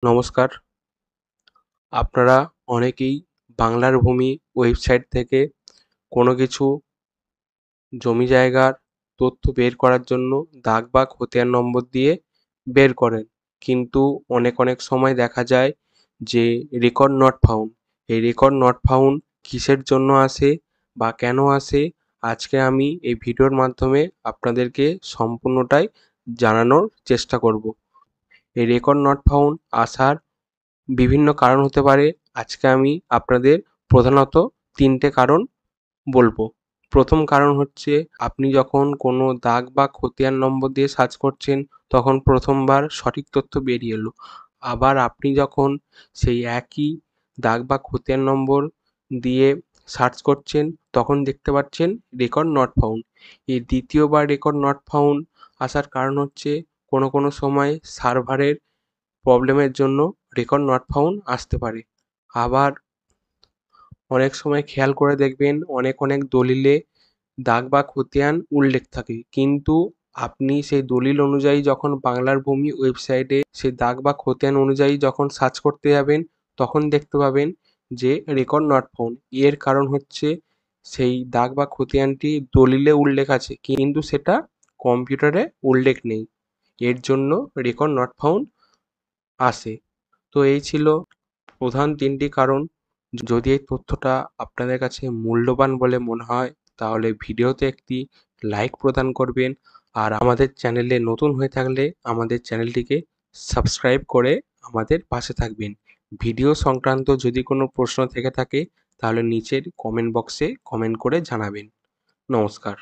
নমস্কার। আপনারা অনেকেই বাংলার ভূমি ওয়েবসাইট থেকে কোনো কিছু জমি জায়গার তথ্য বের করার জন্য দাগ বা খতিয়ান নম্বর দিয়ে বের করেন। কিন্তু অনেক সময় দেখা যায় যে রেকর্ড নট ফাউন্ড। এই রেকর্ড নট ফাউন্ড কিসের জন্য আসে বা কেন আসে, আজকে আমি এই ভিডিওর মাধ্যমে আপনাদেরকে সম্পূর্ণটাই জানানোর চেষ্টা করব। এই রেকর্ড নট ফাউন্ড আসার বিভিন্ন কারণ হতে পারে। আজকে আমি আপনাদের প্রধানত ৩ টে কারণ বলবো। প্রথম কারণ হচ্ছে, আপনি যখন কোনো দাগ বা খতিয়ান নম্বর দিয়ে সার্চ করছেন তখন প্রথমবার সঠিক তথ্য বেরিয়ে এলো। আবার আপনি যখন সেই একই দাগ বা খতিয়ান নম্বর দিয়ে সার্চ করছেন তখন দেখতে পাচ্ছেন রেকর্ড নট ফাউন্ড। এই দ্বিতীয়বার রেকর্ড নট ফাউন্ড আসার কারণ হচ্ছে কোনো সময় সার্ভারের প্রবলেমের জন্য রেকর্ড নট ফাউন্ড আসতে পারে। আবার অনেক সময় খেয়াল করে দেখবেন অনেক দলিলে দাগ বা খতিয়ান উল্লেখ থাকে, কিন্তু আপনি সেই দলিল অনুযায়ী যখন বাংলার ভূমি ওয়েবসাইটে সেই দাগ বা খতিয়ান অনুযায়ী যখন সার্চ করতে যাবেন তখন দেখতে পাবেন যে রেকর্ড নট ফাউন্ড। এর কারণ হচ্ছে সেই দাগ বা খতিয়ানটি দলিলে উল্লেখ আছে কিন্তু সেটা কম্পিউটারে উল্লেখ নেই। এর জন্য রেকর্ড নট ফাউন্ড আসে। তো এই ছিল প্রধান ৩টি কারণ। যদি এই তথ্যটা আপনাদের কাছে মূল্যবান বলে মনে হয় তাহলে ভিডিওতে একটি লাইক প্রদান করবেন। আর আমাদের চ্যানেলে নতুন হয়ে থাকলে আমাদের চ্যানেলটিকে সাবস্ক্রাইব করে আমাদের পাশে থাকবেন। ভিডিও সংক্রান্ত যদি কোনো প্রশ্ন থেকে থাকে তাহলে নিচের কমেন্ট বক্সে কমেন্ট করে জানাবেন। নমস্কার।